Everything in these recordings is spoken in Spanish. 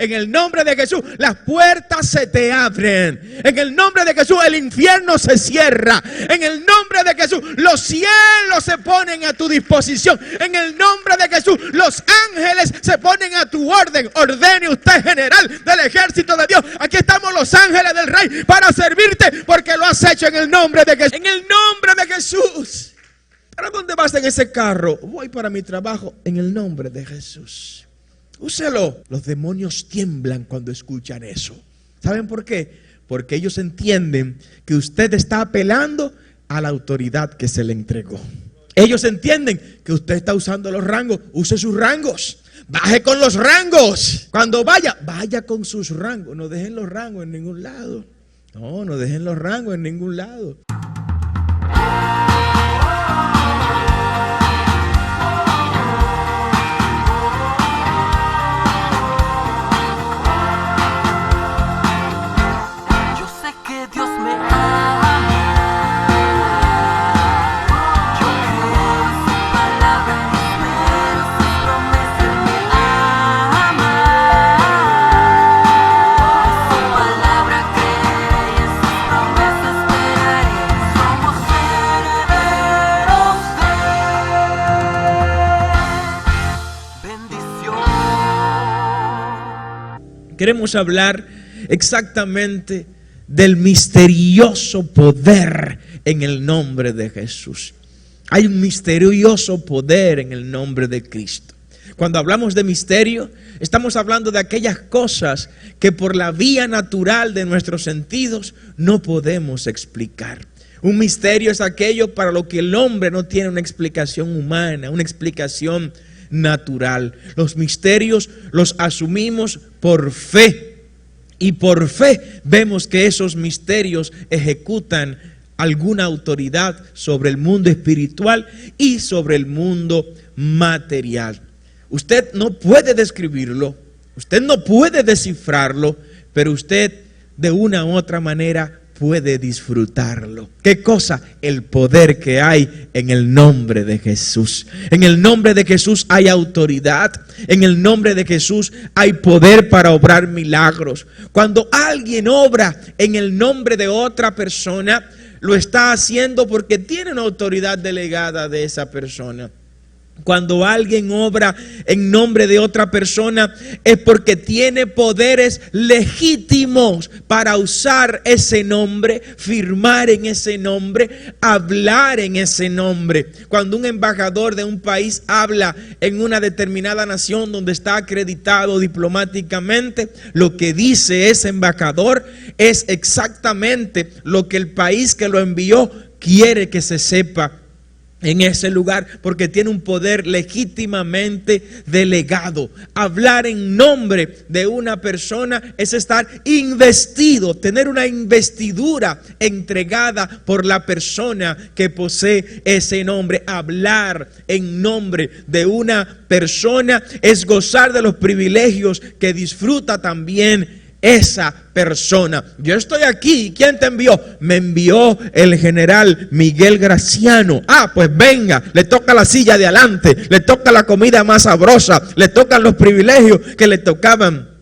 En el nombre de Jesús, las puertas se te abren. En el nombre de Jesús, el infierno se cierra. En el nombre de Jesús, los cielos se ponen a tu disposición. En el nombre de Jesús, los ángeles se ponen a tu orden. Ordene usted, general del ejército de Dios. Aquí estamos los ángeles del Rey para servirte, porque lo has hecho en el nombre de Jesús. En el nombre de Jesús. ¿Para dónde vas en ese carro? Voy para mi trabajo. En el nombre de Jesús. Úselo. Los demonios tiemblan cuando escuchan eso. ¿Saben por qué? Porque ellos entienden que usted está apelando a la autoridad que se le entregó. Ellos entienden que usted está usando los rangos. Use sus rangos. Baje con los rangos. Cuando vaya con sus rangos. No dejen los rangos en ningún lado. No dejen los rangos en ningún lado. Queremos hablar exactamente del misterioso poder en el nombre de Jesús. Hay un misterioso poder en el nombre de Cristo. Cuando hablamos de misterio, estamos hablando de aquellas cosas que por la vía natural de nuestros sentidos no podemos explicar. Un misterio es aquello para lo que el hombre no tiene una explicación humana, una explicación natural. Los misterios los asumimos por fe, y por fe vemos que esos misterios ejecutan alguna autoridad sobre el mundo espiritual y sobre el mundo material. Usted no puede describirlo, usted no puede descifrarlo, pero usted de una u otra manera puede disfrutarlo. ¿Qué cosa? El poder que hay en el nombre de Jesús. En el nombre de Jesús hay autoridad. En el nombre de Jesús hay poder para obrar milagros. Cuando alguien obra en el nombre de otra persona, lo está haciendo porque tiene una autoridad delegada de esa persona. Cuando alguien obra en nombre de otra persona es porque tiene poderes legítimos para usar ese nombre, firmar en ese nombre, hablar en ese nombre. Cuando un embajador de un país habla en una determinada nación donde está acreditado diplomáticamente, lo que dice ese embajador es exactamente lo que el país que lo envió quiere que se sepa en ese lugar, porque tiene un poder legítimamente delegado. Hablar en nombre de una persona es estar investido, tener una investidura entregada por la persona que posee ese nombre. Hablar en nombre de una persona es gozar de los privilegios que disfruta también esa persona. Yo estoy aquí. ¿Quién te envió? Me envió el general Miguel Graciano. Pues venga, le toca la silla de adelante, le toca la comida más sabrosa, le tocan los privilegios que le tocaban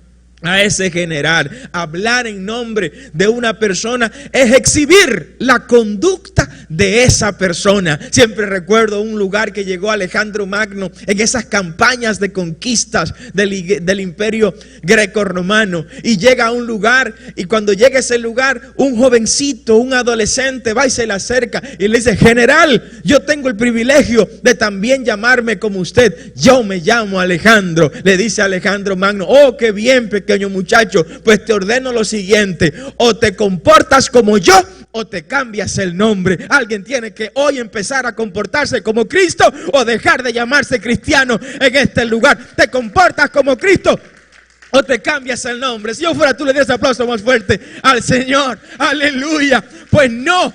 a ese general. Hablar en nombre de una persona es exhibir la conducta de esa persona. Siempre recuerdo un lugar que llegó Alejandro Magno en esas campañas de conquistas del imperio greco-romano, y llega a un lugar, y cuando llega a ese lugar, un jovencito, un adolescente va y se le acerca y le dice: general, yo tengo el privilegio de también llamarme como usted, yo me llamo Alejandro. Le dice Alejandro Magno: oh, qué bien, pequeño muchacho, pues te ordeno lo siguiente: o te comportas como yo o te cambias el nombre. Alguien tiene que hoy empezar a comportarse como Cristo o dejar de llamarse cristiano en este lugar. Te comportas como Cristo o te cambias el nombre. Si yo fuera tú, le das aplauso más fuerte al Señor. Aleluya. Pues no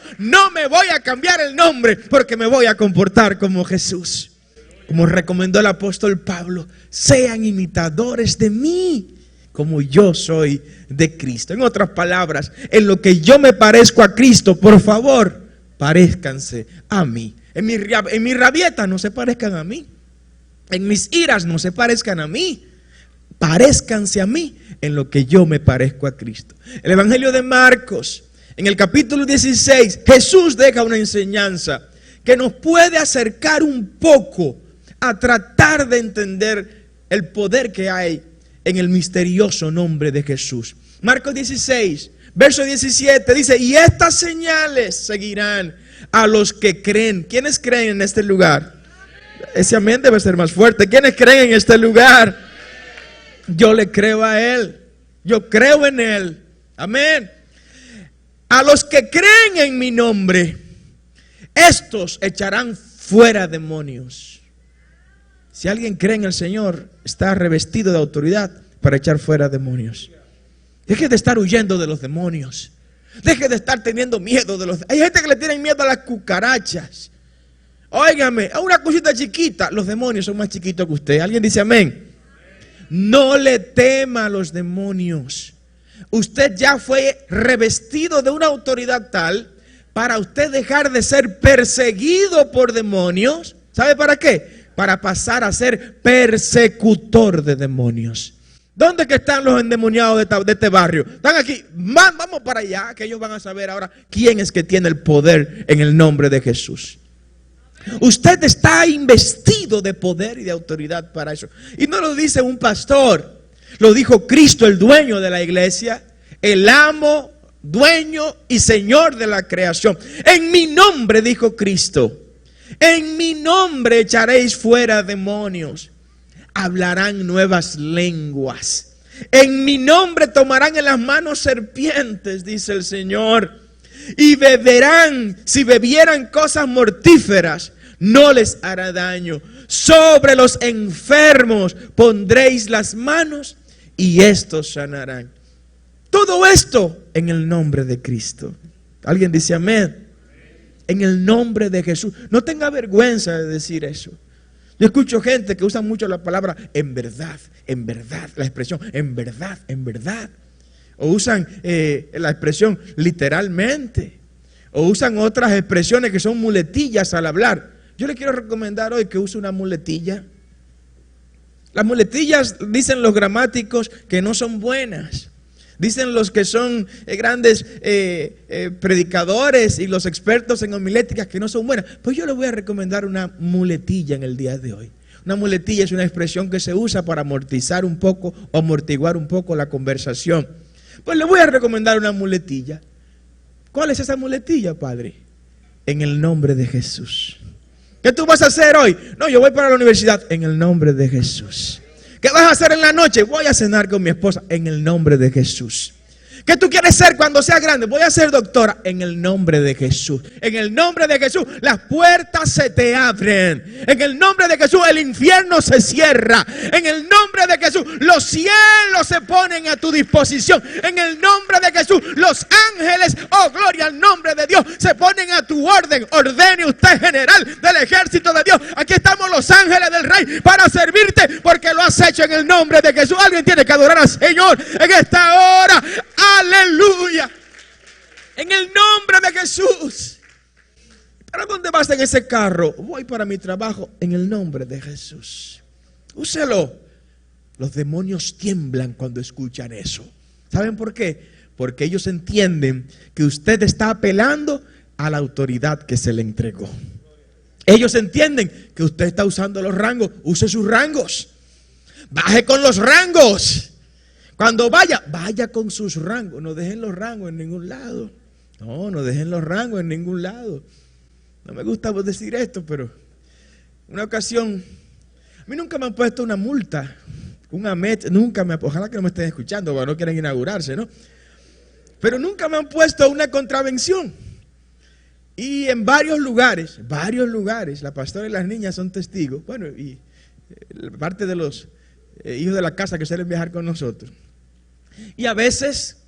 me voy a cambiar el nombre, porque me voy a comportar como Jesús. Como recomendó el apóstol Pablo: sean imitadores de mí, como yo soy de Cristo. En otras palabras, en lo que yo me parezco a Cristo, por favor, parezcanse a mí. En mis rabietas no se parezcan a mí. En mis iras no se parezcan a mí. parezcanse a mí en lo que yo me parezco a Cristo. El Evangelio de Marcos, en el capítulo 16, Jesús deja una enseñanza que nos puede acercar un poco a tratar de entender el poder que hay en el misterioso nombre de Jesús. Marcos 16, verso 17 dice: y estas señales seguirán a los que creen. ¿Quiénes creen en este lugar? Ese amén debe ser más fuerte. ¿Quiénes creen en este lugar? Yo le creo a Él. Yo creo en Él. Amén. A los que creen en mi nombre, estos echarán fuera demonios. Si alguien cree en el Señor, está revestido de autoridad para echar fuera demonios. Deje de estar huyendo de los demonios. Deje de estar teniendo miedo de los... Hay gente que le tiene miedo a las cucarachas. Óigame, a una cosita chiquita. Los demonios son más chiquitos que usted. ¿Alguien dice amén? No le tema a los demonios. Usted ya fue revestido de una autoridad tal para usted dejar de ser perseguido por demonios. ¿Sabe para qué? Para pasar a ser persecutor de demonios. ¿Dónde que están los endemoniados de este barrio? Están aquí. Vamos para allá, que ellos van a saber ahora quién es que tiene el poder en el nombre de Jesús. Usted está investido de poder y de autoridad para eso. Y no lo dice un pastor, lo dijo Cristo, el dueño de la iglesia, el amo, dueño y Señor de la creación. En mi nombre, dijo Cristo, en mi nombre echaréis fuera demonios. Hablarán nuevas lenguas. En mi nombre tomarán en las manos serpientes, dice el Señor. Y beberán, si bebieran cosas mortíferas, no les hará daño. Sobre los enfermos pondréis las manos y estos sanarán. Todo esto en el nombre de Cristo. ¿Alguien dice amén? En el nombre de Jesús. No tenga vergüenza de decir eso. Yo escucho gente que usa mucho la palabra en verdad, la expresión en verdad. O usan la expresión literalmente. O usan otras expresiones que son muletillas al hablar. Yo le quiero recomendar hoy que use una muletilla. Las muletillas, dicen los gramáticos, que no son buenas. Dicen los que son grandes predicadores y los expertos en homiléticas que no son buenas. Pues yo les voy a recomendar una muletilla en el día de hoy. Una muletilla es una expresión que se usa para amortizar un poco o amortiguar un poco la conversación. Pues le voy a recomendar una muletilla. ¿Cuál es esa muletilla, Padre? En el nombre de Jesús. ¿Qué tú vas a hacer hoy? No, yo voy para la universidad. En el nombre de Jesús. ¿Qué vas a hacer en la noche? Voy a cenar con mi esposa en el nombre de Jesús. ¿Qué tú quieres ser cuando seas grande? Voy a ser doctora en el nombre de Jesús. En el nombre de Jesús las puertas se te abren. En el nombre de Jesús el infierno se cierra. En el nombre de Jesús los cielos se ponen a tu disposición. En el nombre de Jesús los ángeles, oh gloria al nombre de Dios, se ponen a tu orden. Ordene usted, general del ejército de Dios. Aquí estamos los ángeles del rey para servirte porque lo has hecho en el nombre de Jesús. Alguien tiene que adorar al Señor en esta hora. Aleluya. En el nombre de Jesús. ¿Para dónde vas en ese carro? Voy para mi trabajo en el nombre de Jesús. Úselo. Los demonios tiemblan cuando escuchan eso. ¿Saben por qué? Porque ellos entienden que usted está apelando a la autoridad que se le entregó. Ellos entienden que usted está usando los rangos. Use sus rangos. Baje con los rangos. Cuando vaya con sus rangos. No dejen los rangos en ningún lado. No dejen los rangos en ningún lado. No me gusta decir esto, pero una ocasión, a mí nunca me han puesto una multa, ojalá que no me estén escuchando, porque no quieren inaugurarse, ¿no? Pero nunca me han puesto una contravención. Y en varios lugares, la pastora y las niñas son testigos, bueno, y parte de los hijos de la casa que suelen viajar con nosotros. Y a veces,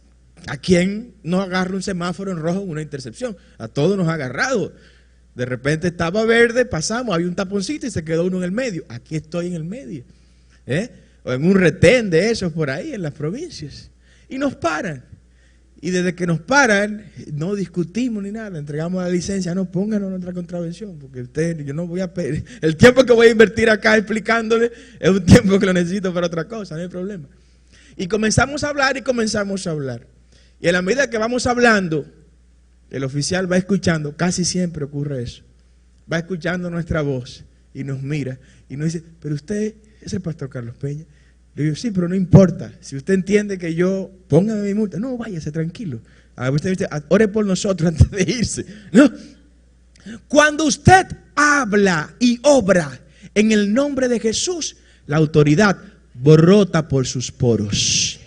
¿a quién nos agarra un semáforo en rojo en una intercepción? A todos nos ha agarrado. De repente estaba verde, pasamos, había un taponcito y se quedó uno en el medio. Aquí estoy en el medio. O en un retén de esos por ahí, en las provincias. Y nos paran. Y desde que nos paran, no discutimos ni nada, entregamos la licencia, no, pónganos nuestra contravención, porque yo no voy a pedir, el tiempo que voy a invertir acá explicándole es un tiempo que lo necesito para otra cosa, no hay problema. Y comenzamos a hablar. Y a la medida que vamos hablando, el oficial va escuchando, casi siempre ocurre eso, va escuchando nuestra voz y nos mira y nos dice, pero usted es el pastor Carlos Peña. Le digo, sí, pero no importa. Si usted entiende que yo, póngame mi multa. No, váyase tranquilo. Usted ore por nosotros antes de irse. No. Cuando usted habla y obra en el nombre de Jesús, la autoridad brota por sus poros.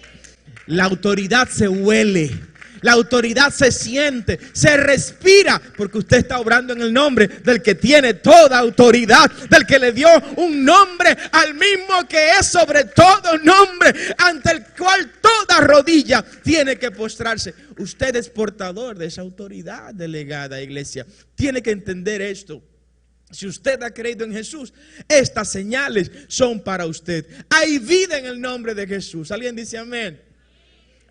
La autoridad se huele. La autoridad se siente, se respira, porque usted está obrando en el nombre del que tiene toda autoridad, del que le dio un nombre al mismo que es sobre todo nombre, ante el cual toda rodilla tiene que postrarse. Usted es portador de esa autoridad delegada, iglesia. Tiene que entender esto. Si usted ha creído en Jesús, estas señales son para usted. Hay vida en el nombre de Jesús. ¿Alguien dice amén?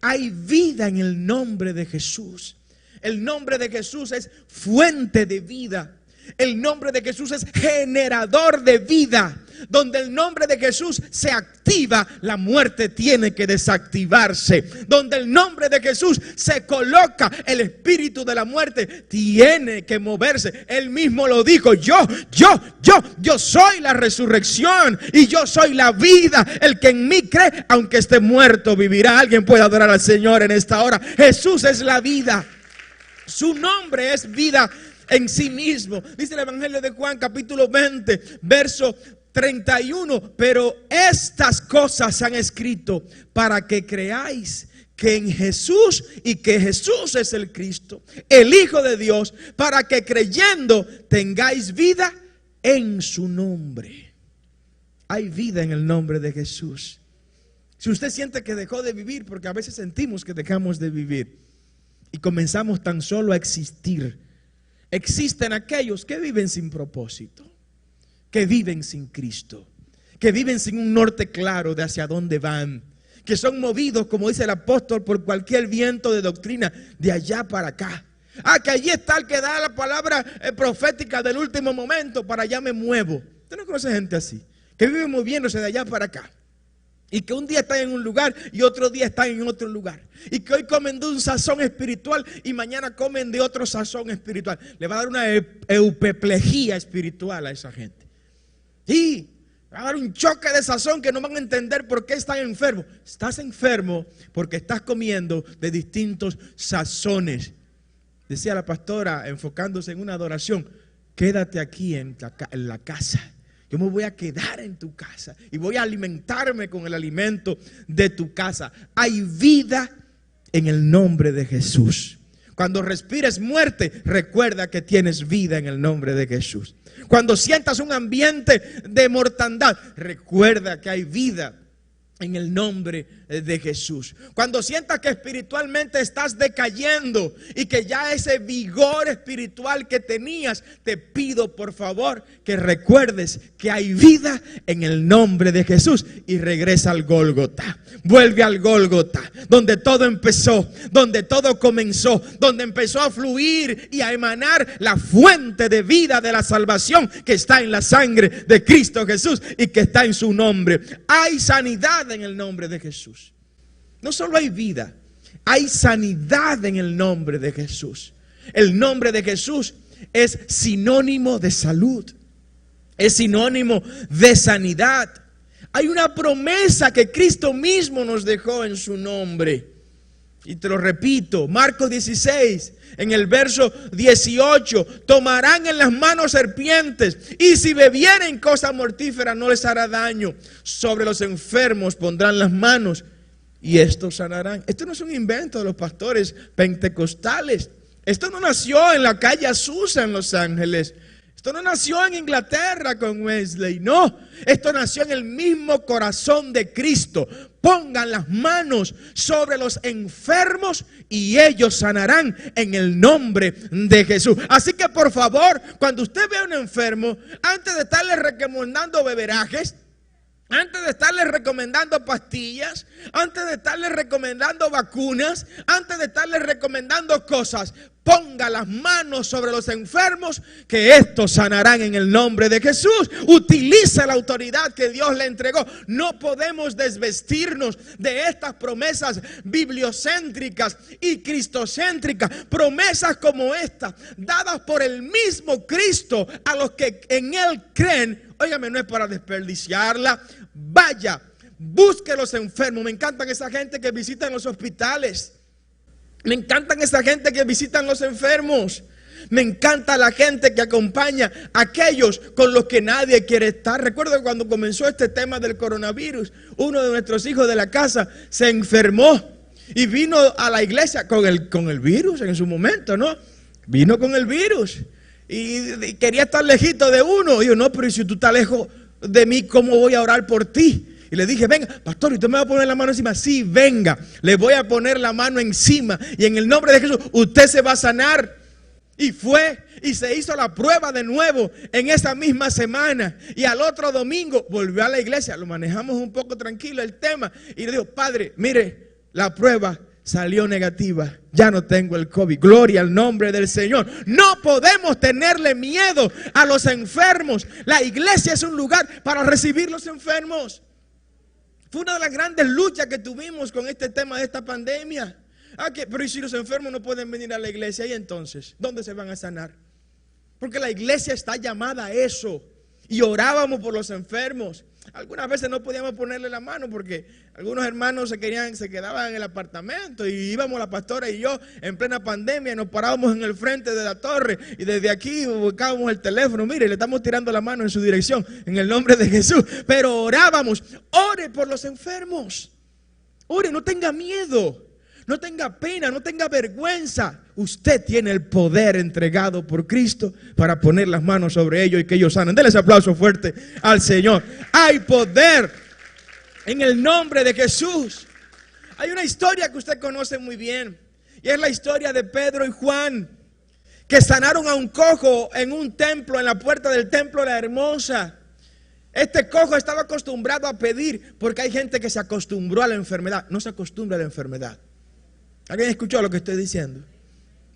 Hay vida en el nombre de Jesús. El nombre de Jesús es fuente de vida. El nombre de Jesús es generador de vida. Donde el nombre de Jesús se activa, la muerte tiene que desactivarse. Donde el nombre de Jesús se coloca, el espíritu de la muerte tiene que moverse. Él mismo lo dijo, yo soy la resurrección y yo soy la vida. El que en mí cree, aunque esté muerto, vivirá. Alguien puede adorar al Señor en esta hora. Jesús es la vida. Su nombre es vida en sí mismo. Dice el Evangelio de Juan, capítulo 20, verso 31. Pero estas cosas se han escrito para que creáis que en Jesús y que Jesús es el Cristo, el Hijo de Dios, para que creyendo tengáis vida en su nombre. Hay vida en el nombre de Jesús. Si usted siente que dejó de vivir, porque a veces sentimos que dejamos de vivir y comenzamos tan solo a existir. Existen aquellos que viven sin propósito, que viven sin Cristo, que viven sin un norte claro de hacia dónde van, que son movidos, como dice el apóstol, por cualquier viento de doctrina de allá para acá. Que allí está el que da la palabra profética del último momento, para allá me muevo. ¿Usted no conoce gente así? Que vive moviéndose de allá para acá. Y que un día están en un lugar y otro día están en otro lugar. Y que hoy comen de un sazón espiritual y mañana comen de otro sazón espiritual. Le va a dar una eupeplejía espiritual a esa gente. Y va a dar un choque de sazón que no van a entender por qué están enfermos. Estás enfermo porque estás comiendo de distintos sazones. Decía la pastora, enfocándose en una adoración, quédate aquí en la casa. Yo me voy a quedar en tu casa y voy a alimentarme con el alimento de tu casa. Hay vida en el nombre de Jesús. Cuando respires muerte, recuerda que tienes vida en el nombre de Jesús. Cuando sientas un ambiente de mortandad, recuerda que hay vida en el nombre de Jesús. Cuando sientas que espiritualmente estás decayendo y que ya ese vigor espiritual que tenías, te pido por favor que recuerdes que hay vida en el nombre de Jesús y regresa al Gólgota. Vuelve al Gólgota, donde todo empezó, donde todo comenzó, donde empezó a fluir y a emanar la fuente de vida de la salvación que está en la sangre de Cristo Jesús y que está en su nombre. Hay sanidad en el nombre de Jesús. No solo hay vida, hay sanidad en el nombre de Jesús. El nombre de Jesús es sinónimo de salud, es sinónimo de sanidad. Hay una promesa que Cristo mismo nos dejó en su nombre. Y te lo repito, Marcos 16, en el verso 18, tomarán en las manos serpientes y si bebieren cosa mortífera no les hará daño. Sobre los enfermos pondrán las manos y estos sanarán. Esto no es un invento de los pastores pentecostales. Esto no nació en la calle Azusa en Los Ángeles. Esto no nació en Inglaterra con Wesley, no. Esto nació en el mismo corazón de Cristo. Pongan las manos sobre los enfermos y ellos sanarán en el nombre de Jesús. Así que por favor, cuando usted vea a un enfermo, antes de estarle recomendando beberajes, Antes de estarles recomendando pastillas, antes de estarles recomendando vacunas, antes de estarles recomendando cosas, ponga las manos sobre los enfermos, que estos sanarán en el nombre de Jesús. Utiliza la autoridad que Dios le entregó. No podemos desvestirnos de estas promesas bibliocéntricas y cristocéntricas. Promesas como esta, dadas por el mismo Cristo a los que en Él creen. Óigame, no es para desperdiciarla. Vaya, busque los enfermos. Me encantan esa gente que visita en los hospitales. Me encantan esa gente que visitan los enfermos. Me encanta la gente que acompaña a aquellos con los que nadie quiere estar. Recuerdo que cuando comenzó este tema del coronavirus, uno de nuestros hijos de la casa se enfermó y vino a la iglesia con el virus en su momento, ¿no? Vino con el virus y quería estar lejito de uno. Y yo, no, pero si tú estás lejos de mí, ¿cómo voy a orar por ti? Y le dije, venga, pastor, ¿y usted me va a poner la mano encima? Sí, venga, le voy a poner la mano encima. Y en el nombre de Jesús, usted se va a sanar. Y fue y se hizo la prueba de nuevo en esa misma semana. Y al otro domingo volvió a la iglesia. Lo manejamos un poco tranquilo el tema. Y le digo, padre, mire, la prueba salió negativa. Ya no tengo el COVID. Gloria al nombre del Señor. No podemos tenerle miedo a los enfermos. La iglesia es un lugar para recibir los enfermos. Fue una de las grandes luchas que tuvimos con este tema de esta pandemia. Pero ¿y si los enfermos no pueden venir a la iglesia? ¿Y entonces dónde se van a sanar? Porque la iglesia está llamada a eso. Y orábamos por los enfermos. Algunas veces no podíamos ponerle la mano porque algunos hermanos se quedaban en el apartamento. Y íbamos la pastora y yo en plena pandemia, nos parábamos en el frente de la torre y desde aquí buscábamos el teléfono. Mire, le estamos tirando la mano en su dirección en el nombre de Jesús. Pero orábamos. Ore por los enfermos. Ore, no tenga miedo. No tenga pena, no tenga vergüenza. Usted tiene el poder entregado por Cristo para poner las manos sobre ellos y que ellos sanen. Denle ese aplauso fuerte al Señor. Hay poder en el nombre de Jesús. Hay una historia que usted conoce muy bien. Y es la historia de Pedro y Juan, que sanaron a un cojo en un templo, en la puerta del templo de la Hermosa. Este cojo estaba acostumbrado a pedir, porque hay gente que se acostumbró a la enfermedad. No se acostumbra a la enfermedad. ¿Alguien escuchó lo que estoy diciendo?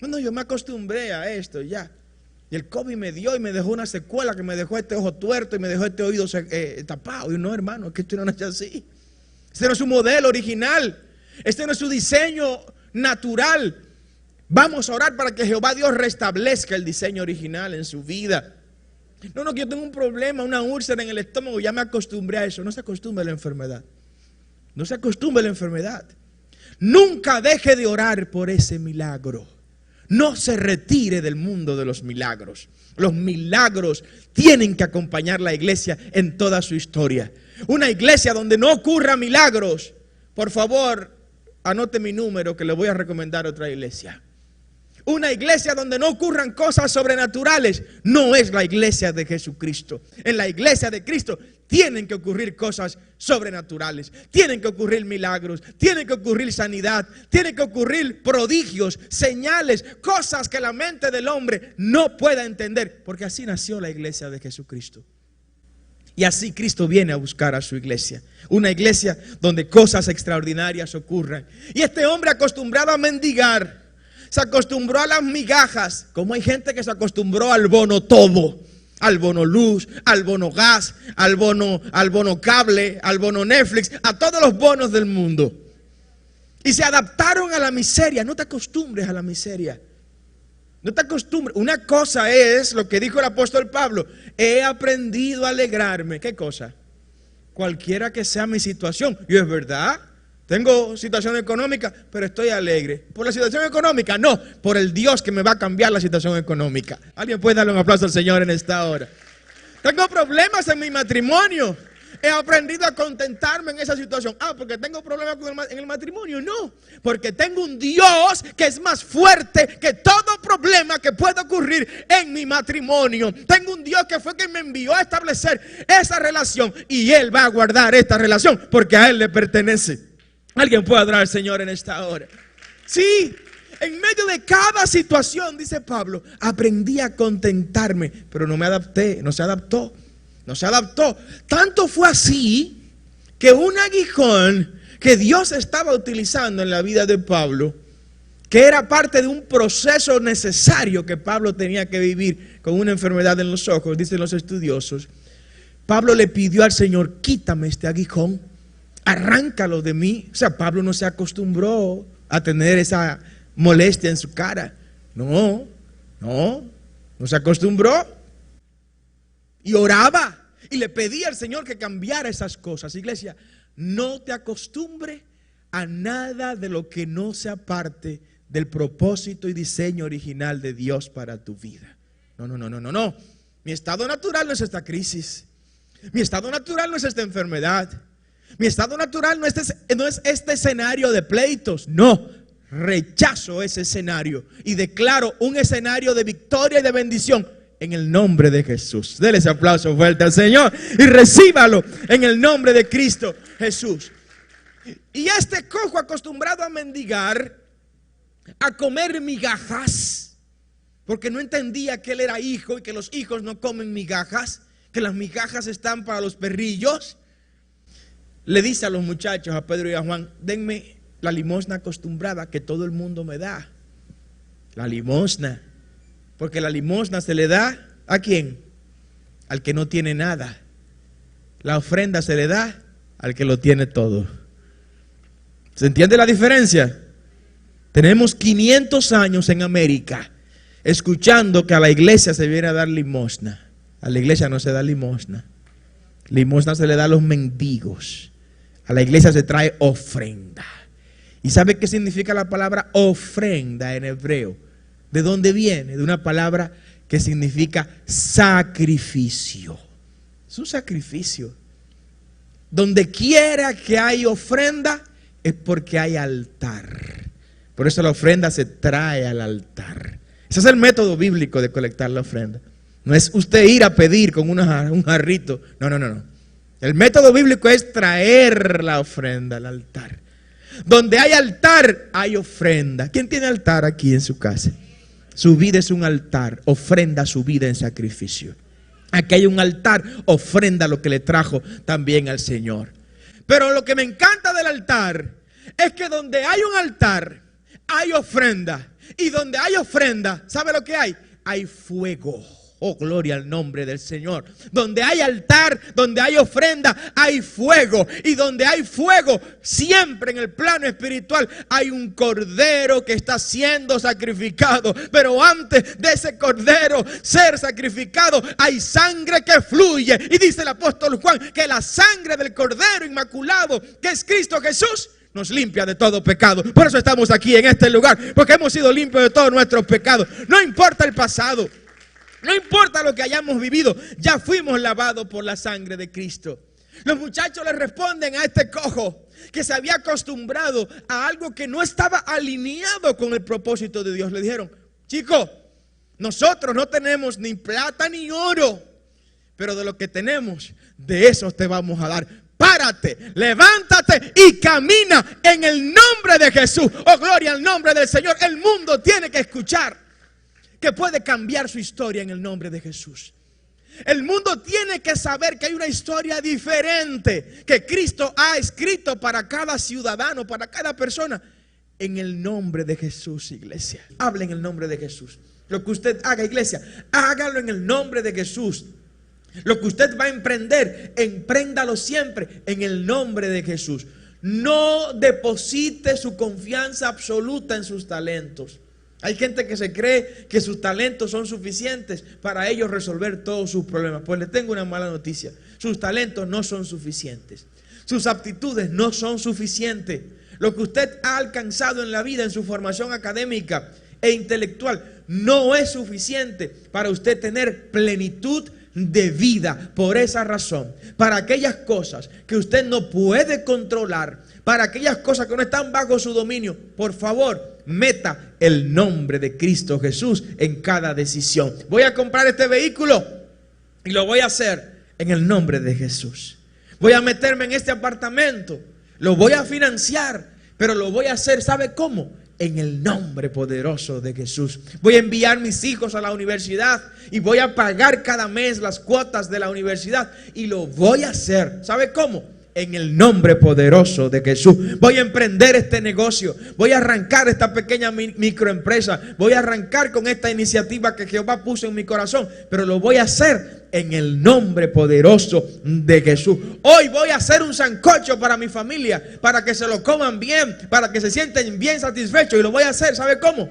No, yo me acostumbré a esto ya. Y el COVID me dio y me dejó una secuela que me dejó este ojo tuerto y me dejó este oído tapado. Y no, hermano, es que esto no es así. Este no es su modelo original. Este no es su diseño natural. Vamos a orar para que Jehová Dios restablezca el diseño original en su vida. No, que yo tengo un problema, una úlcera en el estómago, ya me acostumbré a eso. No se acostumbre a la enfermedad. No se acostumbre a la enfermedad. Nunca deje de orar por ese milagro. No se retire del mundo de los milagros. Los milagros tienen que acompañar la iglesia en toda su historia. Una iglesia donde no ocurra milagros, por favor, anote mi número que le voy a recomendar otra iglesia. Una iglesia donde no ocurran cosas sobrenaturales no es la iglesia de Jesucristo. En la iglesia de Cristo tienen que ocurrir cosas sobrenaturales, tienen que ocurrir milagros, tienen que ocurrir sanidad, tienen que ocurrir prodigios, señales, cosas que la mente del hombre no pueda entender, porque así nació la iglesia de Jesucristo. Y así Cristo viene a buscar a su iglesia, una iglesia donde cosas extraordinarias ocurran. Y este hombre acostumbrado a mendigar, se acostumbró a las migajas, como hay gente que se acostumbró al bono todo. Al bono luz, al bono gas, al bono cable, al bono Netflix, a todos los bonos del mundo. Y se adaptaron a la miseria. No te acostumbres a la miseria. No te acostumbres. Una cosa es lo que dijo el apóstol Pablo. He aprendido a alegrarme. ¿Qué cosa? Cualquiera que sea mi situación. Y es verdad. Tengo situación económica, pero estoy alegre. ¿Por la situación económica? No, por el Dios que me va a cambiar la situación económica. ¿Alguien puede darle un aplauso al Señor en esta hora? Tengo problemas en mi matrimonio. He aprendido a contentarme en esa situación. Porque tengo problemas en el matrimonio. No, porque tengo un Dios que es más fuerte que todo problema que pueda ocurrir en mi matrimonio. Tengo un Dios que fue quien me envió a establecer esa relación. Y Él va a guardar esta relación porque a Él le pertenece. Alguien puede adorar al Señor en esta hora. Sí, en medio de cada situación, dice Pablo, aprendí a contentarme, pero no me adapté, no se adaptó. Tanto fue así que un aguijón que Dios estaba utilizando en la vida de Pablo, que era parte de un proceso necesario que Pablo tenía que vivir con una enfermedad en los ojos, dicen los estudiosos, Pablo le pidió al Señor, quítame este aguijón, arráncalo de mí. O sea, Pablo no se acostumbró a tener esa molestia en su cara. No se acostumbró. Y oraba y le pedía al Señor que cambiara esas cosas. Iglesia, no te acostumbre a nada de lo que no sea parte del propósito y diseño original de Dios para tu vida. No. Mi estado natural no es esta crisis. Mi estado natural no es esta enfermedad. Mi estado natural no es este escenario de pleitos. No, rechazo ese escenario y declaro un escenario de victoria y de bendición en el nombre de Jesús. Dele ese aplauso fuerte al Señor y recíbalo en el nombre de Cristo Jesús. Y este cojo acostumbrado a mendigar, a comer migajas, porque no entendía que él era hijo y que los hijos no comen migajas, que las migajas están para los perrillos, le dice a los muchachos, a Pedro y a Juan, denme la limosna acostumbrada que todo el mundo me da. La limosna, porque la limosna se le da ¿a quién? Al que no tiene nada. La ofrenda se le da al que lo tiene todo. ¿Se entiende la diferencia? Tenemos 500 años en América escuchando que a la iglesia se viene a dar limosna. A la iglesia no se da limosna. Limosna se le da a los mendigos. A la iglesia se trae ofrenda. ¿Y sabe qué significa la palabra ofrenda en hebreo? ¿De dónde viene? De una palabra que significa sacrificio. Es un sacrificio. Donde quiera que hay ofrenda es porque hay altar. Por eso la ofrenda se trae al altar. Ese es el método bíblico de colectar la ofrenda. No es usted ir a pedir con un jarrito. No. El método bíblico es traer la ofrenda al altar. Donde hay altar, hay ofrenda. ¿Quién tiene altar aquí en su casa? Su vida es un altar. Ofrenda su vida en sacrificio. Aquí hay un altar. Ofrenda lo que le trajo también al Señor. Pero lo que me encanta del altar es que donde hay un altar, hay ofrenda. Y donde hay ofrenda, ¿sabe lo que hay? Hay fuego. Oh, gloria al nombre del Señor. Donde hay altar, donde hay ofrenda, hay fuego. Y donde hay fuego, siempre en el plano espiritual hay un cordero que está siendo sacrificado. Pero antes de ese cordero ser sacrificado, hay sangre que fluye. Y dice el apóstol Juan que la sangre del cordero inmaculado, que es Cristo Jesús, nos limpia de todo pecado. Por eso estamos aquí en este lugar, porque hemos sido limpios de todos nuestros pecados. No importa el pasado. No importa lo que hayamos vivido, ya fuimos lavados por la sangre de Cristo. Los muchachos le responden a este cojo que se había acostumbrado a algo que no estaba alineado con el propósito de Dios. Le dijeron, chico, nosotros no tenemos ni plata ni oro, pero de lo que tenemos, de eso te vamos a dar. Párate, levántate y camina en el nombre de Jesús. Oh, gloria al nombre del Señor. El mundo tiene que escuchar que puede cambiar su historia en el nombre de Jesús. El mundo tiene que saber que hay una historia diferente que Cristo ha escrito para cada ciudadano, para cada persona. En el nombre de Jesús, iglesia. Hable en el nombre de Jesús. Lo que usted haga, iglesia, hágalo en el nombre de Jesús. Lo que usted va a emprender, empréndalo siempre en el nombre de Jesús. No deposite su confianza absoluta en sus talentos. Hay gente que se cree que sus talentos son suficientes para ellos resolver todos sus problemas. Pues le tengo una mala noticia. Sus talentos no son suficientes. Sus aptitudes no son suficientes. Lo que usted ha alcanzado en la vida, en su formación académica e intelectual, no es suficiente para usted tener plenitud de vida. Por esa razón, para aquellas cosas que usted no puede controlar, para aquellas cosas que no están bajo su dominio, por favor, meta el nombre de Cristo Jesús en cada decisión. Voy a comprar este vehículo y lo voy a hacer en el nombre de Jesús. Voy a meterme en este apartamento, lo voy a financiar, pero lo voy a hacer, ¿sabe cómo? En el nombre poderoso de Jesús. Voy a enviar mis hijos a la universidad y voy a pagar cada mes las cuotas de la universidad y lo voy a hacer, ¿sabe cómo? en el nombre poderoso de Jesús. Voy a emprender este negocio, voy a arrancar esta pequeña microempresa, voy a arrancar con esta iniciativa que Jehová puso en mi corazón, pero lo voy a hacer en el nombre poderoso de Jesús. Hoy voy a hacer un sancocho para mi familia, para que se lo coman bien, para que se sienten bien satisfechos, y lo voy a hacer, ¿sabe cómo?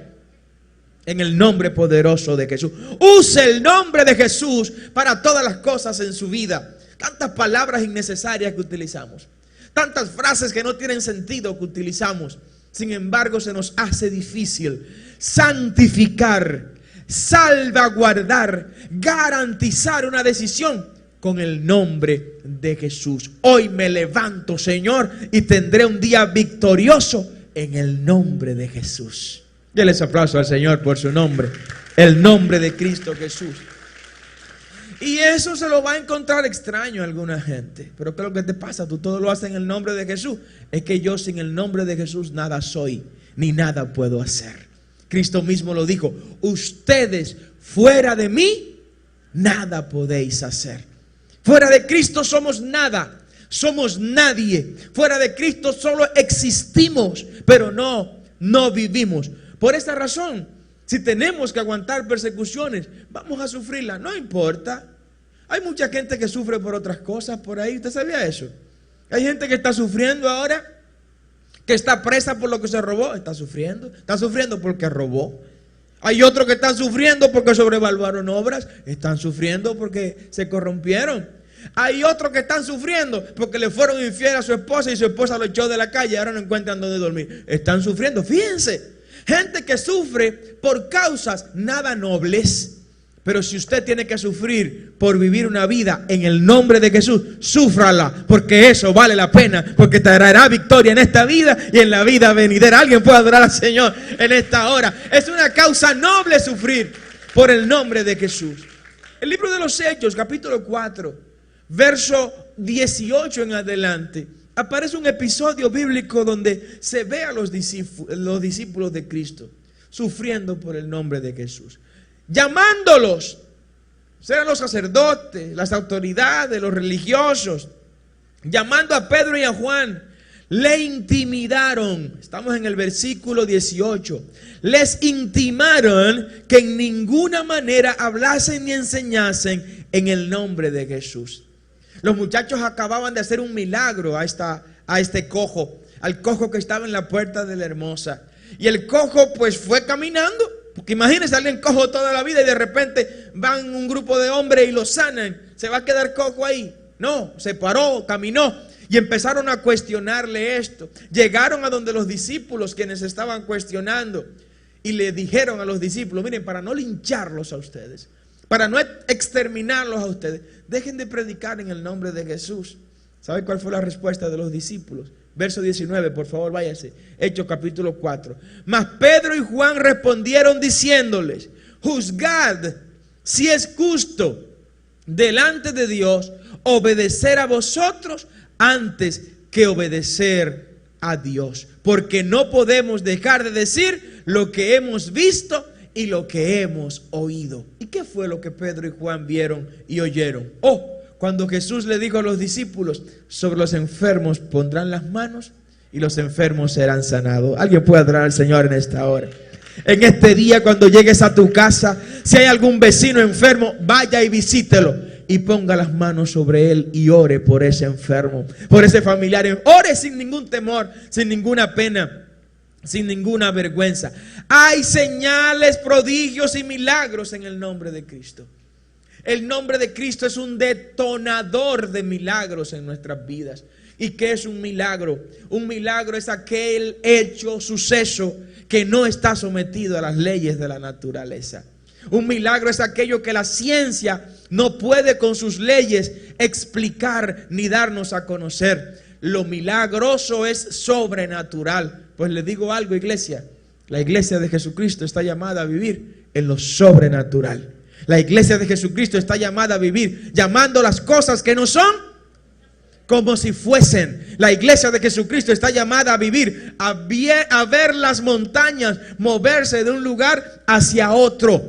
En el nombre poderoso de Jesús. Use el nombre de Jesús para todas las cosas en su vida. Tantas palabras innecesarias que utilizamos, tantas frases que no tienen sentido que utilizamos. Sin embargo, se nos hace difícil santificar, salvaguardar, garantizar una decisión con el nombre de Jesús. Hoy me levanto, Señor, y tendré un día victorioso en el nombre de Jesús. Yo les aplauso al Señor por su nombre, el nombre de Cristo Jesús. Y eso se lo va a encontrar extraño a alguna gente. Pero ¿qué es lo que te pasa? Tú todo lo haces en el nombre de Jesús. Es que yo sin el nombre de Jesús nada soy, ni nada puedo hacer. Cristo mismo lo dijo: ustedes fuera de mí nada podéis hacer. Fuera de Cristo somos nada, somos nadie. Fuera de Cristo solo existimos, pero no vivimos. Por esta razón, si tenemos que aguantar persecuciones, vamos a sufrirlas, no importa. Hay mucha gente que sufre por otras cosas por ahí. ¿Usted sabía eso? Hay gente que está sufriendo ahora, que está presa por lo que se robó. Está sufriendo porque robó. Hay otros que están sufriendo porque sobrevaluaron obras. Están sufriendo porque se corrompieron. Hay otros que están sufriendo porque le fueron infiel a su esposa y su esposa lo echó de la calle y ahora no encuentran dónde dormir. Están sufriendo, fíjense. Gente que sufre por causas nada nobles. Pero si usted tiene que sufrir por vivir una vida en el nombre de Jesús, súfrala, porque eso vale la pena, porque te traerá victoria en esta vida y en la vida venidera. Alguien puede adorar al Señor en esta hora. Es una causa noble sufrir por el nombre de Jesús. El libro de los Hechos, capítulo 4, verso 18 en adelante, aparece un episodio bíblico donde se ve a los discípulos de Cristo sufriendo por el nombre de Jesús, llamándolos, eran los sacerdotes, las autoridades, los religiosos, llamando a Pedro y a Juan, le intimidaron. Estamos en el versículo 18. Les intimaron que en ninguna manera hablasen ni enseñasen en el nombre de Jesús. Los muchachos acababan de hacer un milagro a este cojo, al cojo que estaba en la puerta de la Hermosa. Y el cojo pues fue caminando, porque imagínense alguien cojo toda la vida y de repente van un grupo de hombres y lo sanan. ¿Se va a quedar cojo ahí? No, se paró, caminó y empezaron a cuestionarle esto. Llegaron a donde los discípulos, quienes estaban cuestionando, y le dijeron a los discípulos: miren, para no lincharlos a ustedes, para no exterminarlos a ustedes, dejen de predicar en el nombre de Jesús. ¿Sabe cuál fue la respuesta de los discípulos? Verso 19, por favor, váyase. Hechos capítulo 4. Mas Pedro y Juan respondieron diciéndoles: juzgad si es justo delante de Dios obedecer a vosotros antes que obedecer a Dios. Porque no podemos dejar de decir lo que hemos visto y lo que hemos oído. ¿Y qué fue lo que Pedro y Juan vieron y oyeron? Cuando Jesús le dijo a los discípulos: sobre los enfermos pondrán las manos y los enfermos serán sanados. Alguien puede adorar al Señor en esta hora. En este día, cuando llegues a tu casa, si hay algún vecino enfermo, vaya y visítelo y ponga las manos sobre él y ore por ese enfermo, por ese familiar. Ore sin ningún temor, sin ninguna pena, sin ninguna vergüenza. Hay señales, prodigios y milagros en el nombre de Cristo. El nombre de Cristo es un detonador de milagros en nuestras vidas. ¿Y qué es un milagro? Un milagro es aquel hecho, suceso que no está sometido a las leyes de la naturaleza. Un milagro es aquello que la ciencia no puede con sus leyes explicar ni darnos a conocer. Lo milagroso es sobrenatural. Pues les digo algo, iglesia. La iglesia de Jesucristo está llamada a vivir en lo sobrenatural. La iglesia de Jesucristo está llamada a vivir llamando las cosas que no son como si fuesen. La iglesia de Jesucristo está llamada a vivir, a ver las montañas moverse de un lugar hacia otro.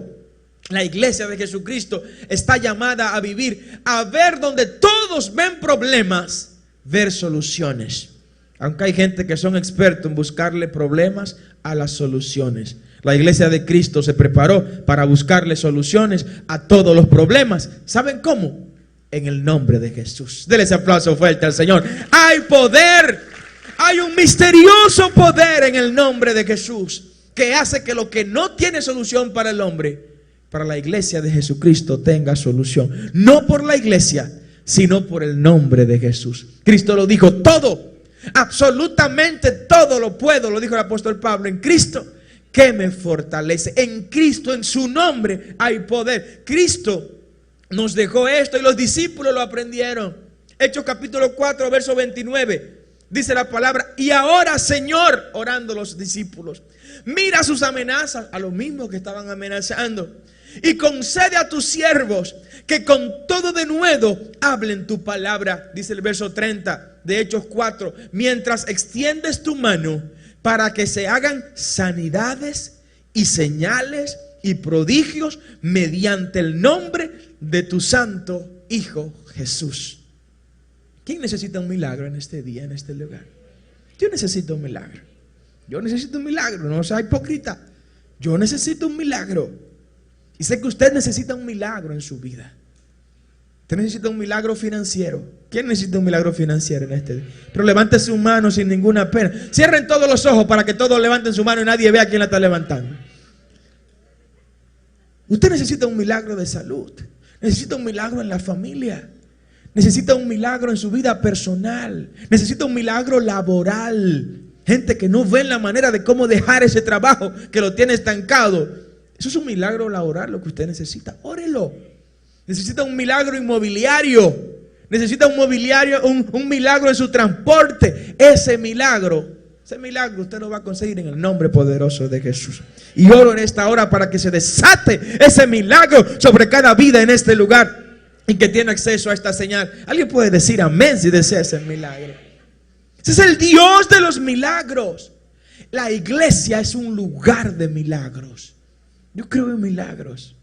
La iglesia de Jesucristo está llamada a vivir, a ver donde todos ven problemas, ver soluciones. Aunque hay gente que son expertos en buscarle problemas a las soluciones. La iglesia de Cristo se preparó para buscarle soluciones a todos los problemas. ¿Saben cómo? En el nombre de Jesús. Denle ese aplauso fuerte al Señor. Hay poder, hay un misterioso poder en el nombre de Jesús que hace que lo que no tiene solución para el hombre, para la iglesia de Jesucristo tenga solución. No por la iglesia, sino por el nombre de Jesús. Cristo lo dijo todo. Absolutamente todo lo puedo, lo dijo el apóstol Pablo, en Cristo que me fortalece. En Cristo, en su nombre hay poder. Cristo nos dejó esto y los discípulos lo aprendieron. Hechos capítulo 4, verso 29. Dice la palabra: y ahora, Señor, orando los discípulos, mira sus amenazas, a los mismos que estaban amenazando, y concede a tus siervos que con todo denuedo hablen tu palabra. Dice el verso 30 de Hechos 4: mientras extiendes tu mano para que se hagan sanidades y señales y prodigios mediante el nombre de tu santo Hijo Jesús. ¿Quién necesita un milagro en este día, en este lugar? Yo necesito un milagro. Yo necesito un milagro, no sea hipócrita. Yo necesito un milagro. Y sé que usted necesita un milagro en su vida. Usted necesita un milagro financiero. ¿Quién necesita un milagro financiero en este día? Pero levante su mano sin ninguna pena. Cierren todos los ojos para que todos levanten su mano y nadie vea quién la está levantando. Usted necesita un milagro de salud. Necesita un milagro en la familia. Necesita un milagro en su vida personal. Necesita un milagro laboral. Gente que no ve la manera de cómo dejar ese trabajo que lo tiene estancado. Eso es un milagro laboral lo que usted necesita. Órelo. Necesita un milagro inmobiliario. Necesita un milagro en su transporte. Ese milagro usted lo va a conseguir en el nombre poderoso de Jesús. Y oro en esta hora para que se desate ese milagro sobre cada vida en este lugar y que tiene acceso a esta señal. Alguien puede decir amén si desea ese milagro. Ese es el Dios de los milagros. La iglesia es un lugar de milagros. Yo creo en milagros.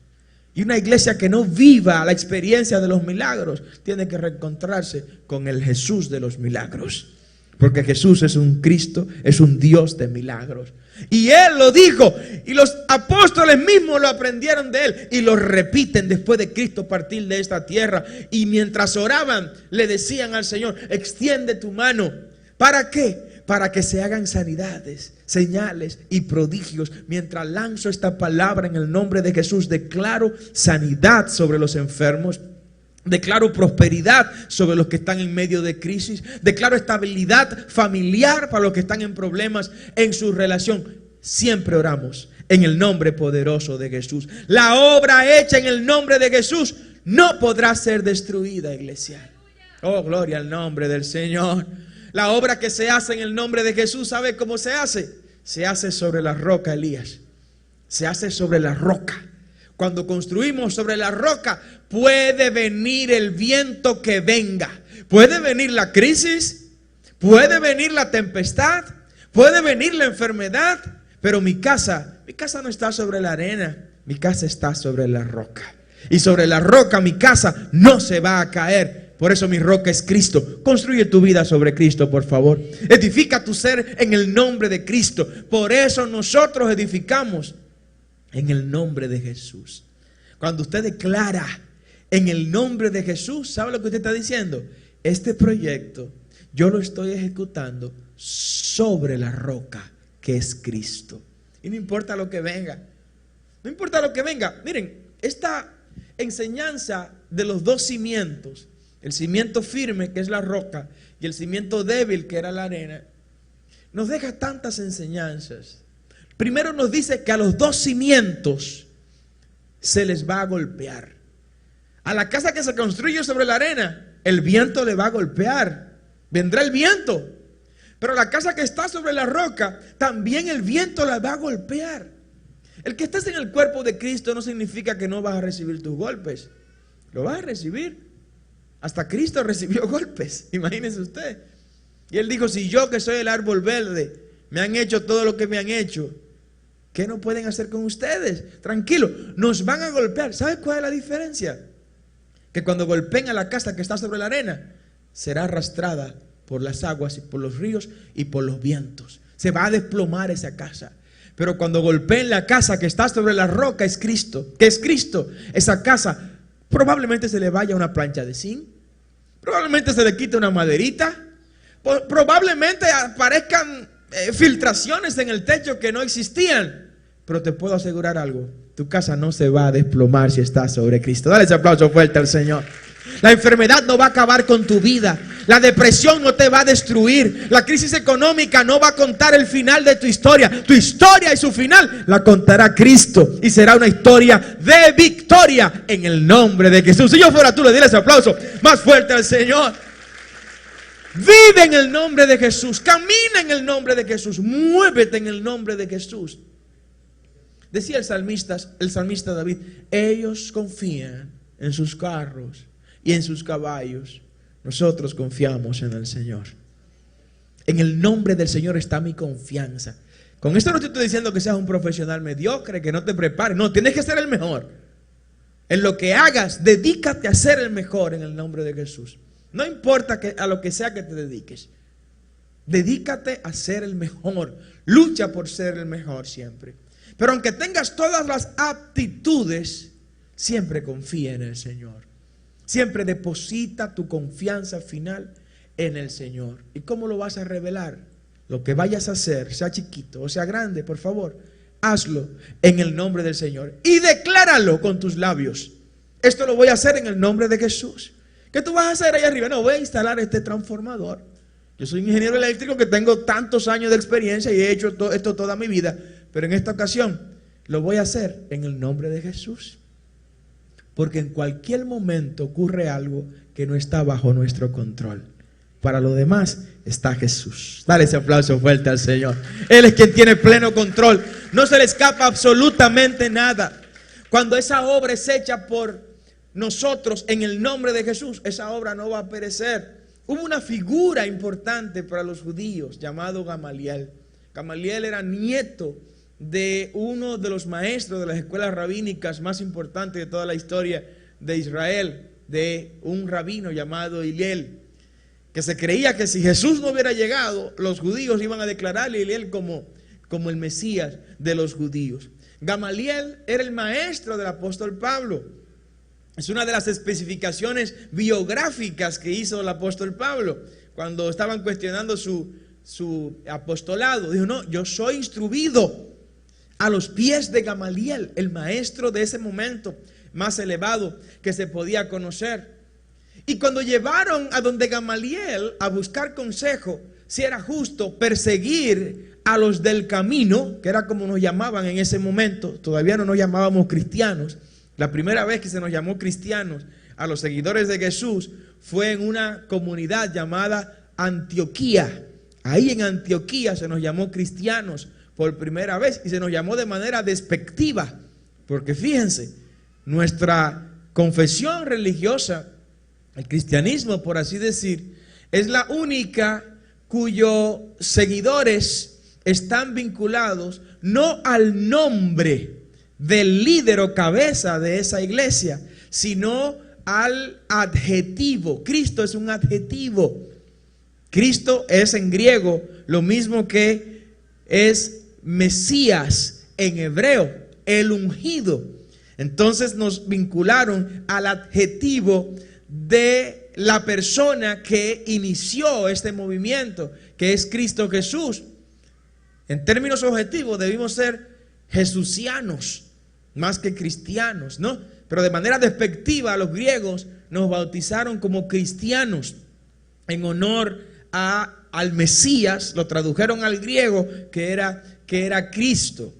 Y una iglesia que no viva la experiencia de los milagros tiene que reencontrarse con el Jesús de los milagros. Porque Jesús es un Cristo, es un Dios de milagros. Y Él lo dijo, y los apóstoles mismos lo aprendieron de Él, y lo repiten después de Cristo partir de esta tierra. Y mientras oraban, le decían al Señor: extiende tu mano. ¿Para qué? Para que se hagan sanidades, señales y prodigios. Mientras lanzo esta palabra en el nombre de Jesús, declaro sanidad sobre los enfermos. Declaro prosperidad sobre los que están en medio de crisis. Declaro estabilidad familiar para los que están en problemas en su relación. Siempre oramos en el nombre poderoso de Jesús. La obra hecha en el nombre de Jesús no podrá ser destruida, iglesia. Oh, gloria al nombre del Señor. La obra que se hace en el nombre de Jesús, ¿sabe cómo se hace? Se hace sobre la roca, Elías. Se hace sobre la roca. Cuando construimos sobre la roca, puede venir el viento que venga. Puede venir la crisis, puede venir la tempestad, puede venir la enfermedad. Pero mi casa no está sobre la arena, mi casa está sobre la roca. Y sobre la roca mi casa no se va a caer. Por eso mi roca es Cristo. Construye tu vida sobre Cristo, por favor. Edifica tu ser en el nombre de Cristo. Por eso nosotros edificamos en el nombre de Jesús. Cuando usted declara en el nombre de Jesús, ¿sabe lo que usted está diciendo? Este proyecto yo lo estoy ejecutando sobre la roca que es Cristo. Y no importa lo que venga. No importa lo que venga. Miren, esta enseñanza de los dos cimientos, el cimiento firme que es la roca y el cimiento débil que era la arena, nos deja tantas enseñanzas. Primero nos dice que a los dos cimientos se les va a golpear. A la casa que se construye sobre la arena, el viento le va a golpear. Vendrá el viento. Pero la casa que está sobre la roca, también el viento la va a golpear. El que estés en el cuerpo de Cristo no significa que no vas a recibir tus golpes. Lo vas a recibir. Hasta Cristo recibió golpes, imagínese usted. Y Él dijo: si yo, que soy el árbol verde, me han hecho todo lo que me han hecho, ¿qué no pueden hacer con ustedes? Tranquilo, nos van a golpear. ¿Sabe cuál es la diferencia? Que cuando golpeen a la casa que está sobre la arena, será arrastrada por las aguas y por los ríos y por los vientos. Se va a desplomar esa casa. Pero cuando golpeen la casa que está sobre la roca es Cristo, que es Cristo, esa casa probablemente se le vaya una plancha de zinc, probablemente se le quite una maderita, probablemente aparezcan filtraciones en el techo que no existían. Pero te puedo asegurar algo, tu casa no se va a desplomar si está sobre Cristo. Dale ese aplauso fuerte al Señor. La enfermedad no va a acabar con tu vida. La depresión no te va a destruir. La crisis económica no va a contar el final de tu historia. Tu historia y su final la contará Cristo. Y será una historia de victoria en el nombre de Jesús. Si yo fuera tú, le diera ese aplauso más fuerte al Señor. Vive en el nombre de Jesús. Camina en el nombre de Jesús. Muévete en el nombre de Jesús. Decía el salmista David, ellos confían en sus carros y en sus caballos. Nosotros confiamos en el Señor. En el nombre del Señor está mi confianza. Con esto no te estoy diciendo que seas un profesional mediocre, que no te prepares. No, tienes que ser el mejor. En lo que hagas, dedícate a ser el mejor en el nombre de Jesús. No importa a lo que sea que te dediques. Dedícate a ser el mejor. Lucha por ser el mejor siempre. Pero aunque tengas todas las aptitudes, siempre confía en el Señor. Siempre deposita tu confianza final en el Señor. ¿Y cómo lo vas a revelar? Lo que vayas a hacer, sea chiquito o sea grande, por favor, hazlo en el nombre del Señor. Y decláralo con tus labios. Esto lo voy a hacer en el nombre de Jesús. ¿Qué tú vas a hacer ahí arriba? No, voy a instalar este transformador. Yo soy ingeniero eléctrico que tengo tantos años de experiencia y he hecho esto toda mi vida. Pero en esta ocasión lo voy a hacer en el nombre de Jesús. Porque en cualquier momento ocurre algo que no está bajo nuestro control. Para lo demás está Jesús. Dale ese aplauso fuerte al Señor. Él es quien tiene pleno control. No se le escapa absolutamente nada. Cuando esa obra es hecha por nosotros en el nombre de Jesús, esa obra no va a perecer. Hubo una figura importante para los judíos llamado Gamaliel. Gamaliel era nieto de uno de los maestros de las escuelas rabínicas más importantes de toda la historia de Israel, de un rabino llamado Hillel, que se creía que si Jesús no hubiera llegado, los judíos iban a declararle a Hillel como el Mesías de los judíos. Gamaliel era el maestro del apóstol Pablo. Es una de las especificaciones biográficas que hizo el apóstol Pablo cuando estaban cuestionando su apostolado. Dijo, no, yo soy instruido a los pies de Gamaliel, el maestro de ese momento más elevado que se podía conocer. Y cuando llevaron a donde Gamaliel a buscar consejo, si era justo perseguir a los del camino, que era como nos llamaban en ese momento, todavía no nos llamábamos cristianos. La primera vez que se nos llamó cristianos a los seguidores de Jesús fue en una comunidad llamada Antioquía. Ahí en Antioquía se nos llamó cristianos por primera vez y se nos llamó de manera despectiva, porque fíjense, nuestra confesión religiosa, el cristianismo por así decir, es la única cuyos seguidores están vinculados no al nombre del líder o cabeza de esa iglesia, sino al adjetivo. Cristo es un adjetivo. Cristo es en griego lo mismo que es Mesías en hebreo, el ungido. Entonces nos vincularon al adjetivo de la persona que inició este movimiento, que es Cristo Jesús. En términos objetivos debimos ser jesucianos más que cristianos, ¿no? Pero de manera despectiva los griegos nos bautizaron como cristianos en honor al Mesías, lo tradujeron al griego que era Cristo.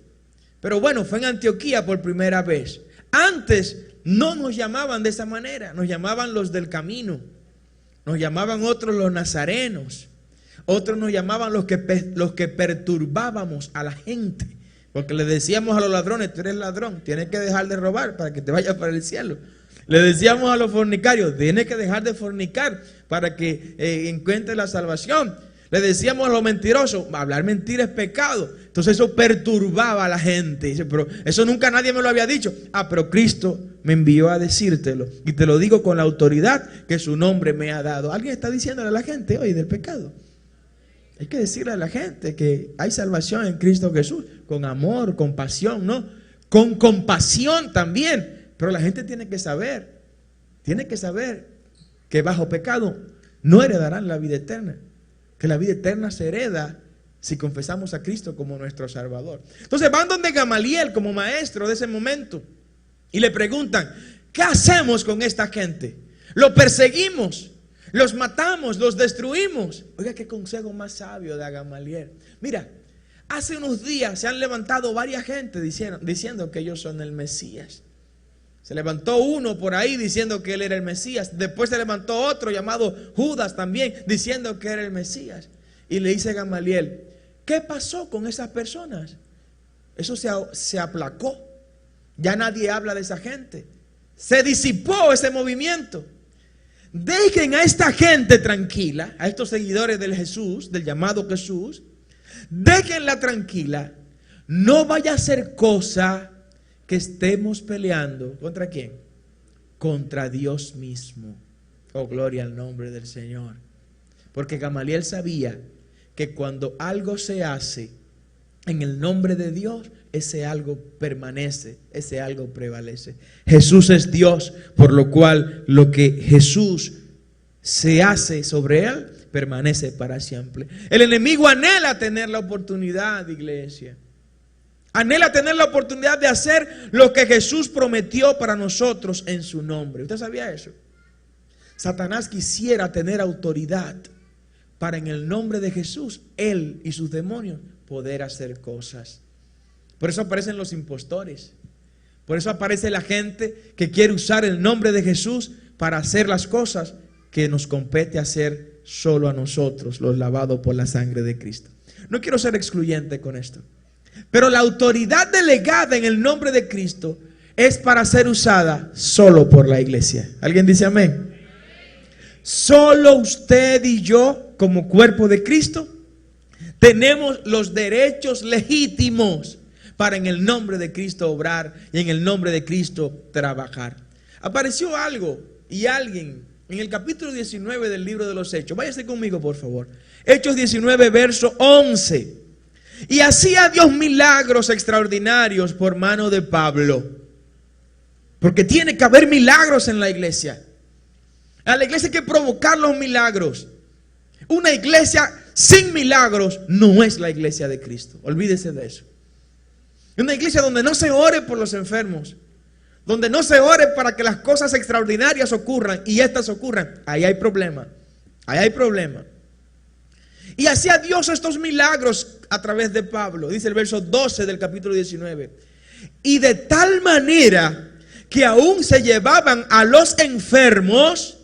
Pero bueno, fue en Antioquía por primera vez. Antes no nos llamaban de esa manera, nos llamaban los del camino, nos llamaban otros los nazarenos, otros nos llamaban los que perturbábamos a la gente, porque le decíamos a los ladrones, tú eres ladrón, tienes que dejar de robar para que te vayas para el cielo. Le decíamos a los fornicarios, tienes que dejar de fornicar para que encuentres la salvación. Le decíamos a los mentirosos, hablar mentira es pecado. Entonces eso perturbaba a la gente. Dice, pero eso nunca nadie me lo había dicho. Pero Cristo me envió a decírtelo. Y te lo digo con la autoridad que su nombre me ha dado. Alguien está diciéndole a la gente hoy del pecado. Hay que decirle a la gente que hay salvación en Cristo Jesús. Con amor, con pasión, ¿no? Con compasión también. Pero la gente tiene que saber que bajo pecado no heredarán la vida eterna. Que la vida eterna se hereda si confesamos a Cristo como nuestro Salvador. Entonces van donde Gamaliel como maestro de ese momento y le preguntan, ¿qué hacemos con esta gente? ¿Lo perseguimos? ¿Los matamos? ¿Los destruimos? Oiga, qué consejo más sabio de Gamaliel. Mira, hace unos días se han levantado varias gente diciendo que ellos son el Mesías. Se levantó uno por ahí diciendo que él era el Mesías. Después se levantó otro llamado Judas también diciendo que era el Mesías. Y le dice Gamaliel, ¿qué pasó con esas personas? Eso se aplacó. Ya nadie habla de esa gente. Se disipó ese movimiento. Dejen a esta gente tranquila, a estos seguidores del Jesús, del llamado Jesús. Déjenla tranquila. No vaya a ser cosa que estemos peleando. ¿Contra quién? Contra Dios mismo. Oh, gloria al nombre del Señor. Porque Gamaliel sabía que cuando algo se hace en el nombre de Dios, ese algo permanece, ese algo prevalece. Jesús es Dios, por lo cual lo que Jesús se hace sobre él permanece para siempre. El enemigo anhela tener la oportunidad, iglesia. Anhela tener la oportunidad de hacer lo que Jesús prometió para nosotros en su nombre. ¿Usted sabía eso? Satanás quisiera tener autoridad para en el nombre de Jesús, él y sus demonios poder hacer cosas. Por eso aparecen los impostores. Por eso aparece la gente que quiere usar el nombre de Jesús para hacer las cosas que nos compete hacer solo a nosotros, los lavados por la sangre de Cristo. No quiero ser excluyente con esto, pero la autoridad delegada en el nombre de Cristo es para ser usada solo por la iglesia. ¿Alguien dice amén? Solo usted y yo, como cuerpo de Cristo, tenemos los derechos legítimos para en el nombre de Cristo obrar y en el nombre de Cristo trabajar. Apareció algo y alguien en el capítulo 19 del libro de los Hechos. Váyase conmigo, por favor. Hechos 19, verso 11. Y hacía Dios milagros extraordinarios por mano de Pablo. Porque tiene que haber milagros en la iglesia. A la iglesia hay que provocar los milagros. Una iglesia sin milagros no es la iglesia de Cristo. Olvídese de eso. Una iglesia donde no se ore por los enfermos, donde no se ore para que las cosas extraordinarias ocurran y estas ocurran, ahí hay problema. Ahí hay problema. Y hacía Dios estos milagros a través de Pablo. Dice el verso 12 del capítulo 19. Y de tal manera que aún se llevaban a los enfermos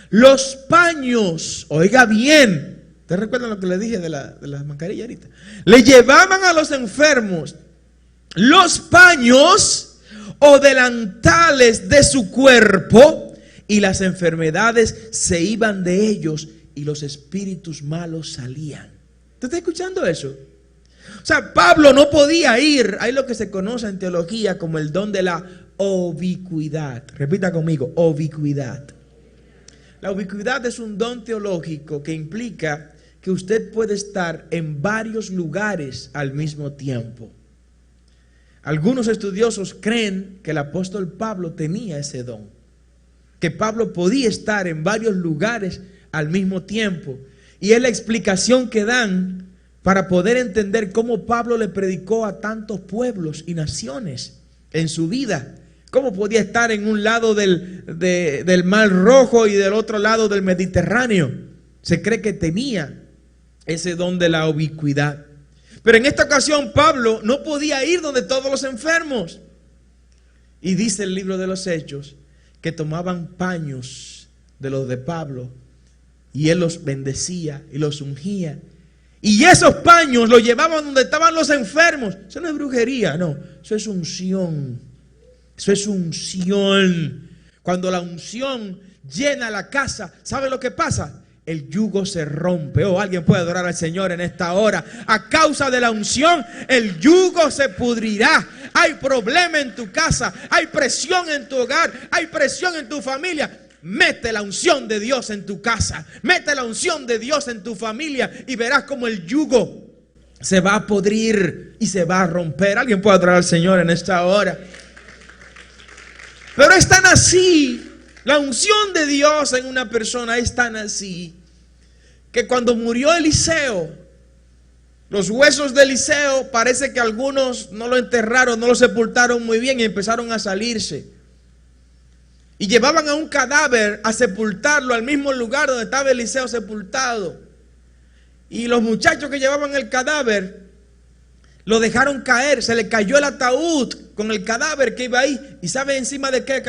los paños. Oiga bien. ¿Ustedes recuerdan lo que le dije de las mascarillas ahorita? Le llevaban a los enfermos los paños o delantales de su cuerpo y las enfermedades se iban de ellos y los espíritus malos salían. ¿Usted está escuchando eso? O sea, Pablo no podía ir. Hay lo que se conoce en teología como el don de la ubicuidad. Repita conmigo, ubicuidad. La ubicuidad es un don teológico que implica que usted puede estar en varios lugares al mismo tiempo. Algunos estudiosos creen que el apóstol Pablo tenía ese don, que Pablo podía estar en varios lugares al mismo tiempo, y es la explicación que dan para poder entender cómo Pablo le predicó a tantos pueblos y naciones en su vida. Cómo podía estar en un lado del Mar Rojo y del otro lado del Mediterráneo. Se cree que tenía ese don de la ubicuidad. Pero en esta ocasión Pablo no podía ir donde todos los enfermos. Y dice el libro de los Hechos que tomaban paños de los de Pablo y él los bendecía y los ungía. Y esos paños los llevaban donde estaban los enfermos. Eso no es brujería, no. Eso es unción. Eso es unción. Cuando la unción llena la casa, ¿sabe lo que pasa? el yugo se rompe. Oh, alguien puede adorar al Señor en esta hora. A causa de la unción, el yugo se pudrirá. Hay problema en tu casa, hay presión en tu hogar, hay presión en tu familia. Mete la unción de Dios en tu casa, mete la unción de Dios en tu familia y verás como el yugo se va a podrir y se va a romper. Alguien puede adorar al Señor en esta hora. Pero es tan así, la unción de Dios en una persona es tan así, que cuando murió Eliseo, los huesos de Eliseo parece que algunos no lo enterraron, no lo sepultaron muy bien y empezaron a salirse. Y llevaban a un cadáver a sepultarlo al mismo lugar donde estaba Eliseo sepultado. Y los muchachos que llevaban el cadáver lo dejaron caer, se le cayó el ataúd con el cadáver que iba ahí. ¿Y sabe encima de qué,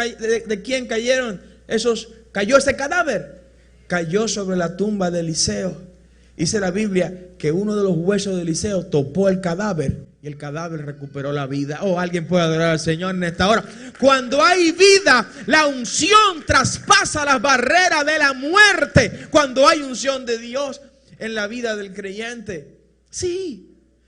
de quién cayeron esos? Cayó ese cadáver. Cayó sobre la tumba de Eliseo. Dice la Biblia que uno de los huesos de Eliseo topó el cadáver y el cadáver recuperó la vida. Oh, alguien puede adorar al Señor en esta hora. Cuando hay vida, la unción traspasa las barreras de la muerte. Cuando hay unción de Dios en la vida del creyente. Sí.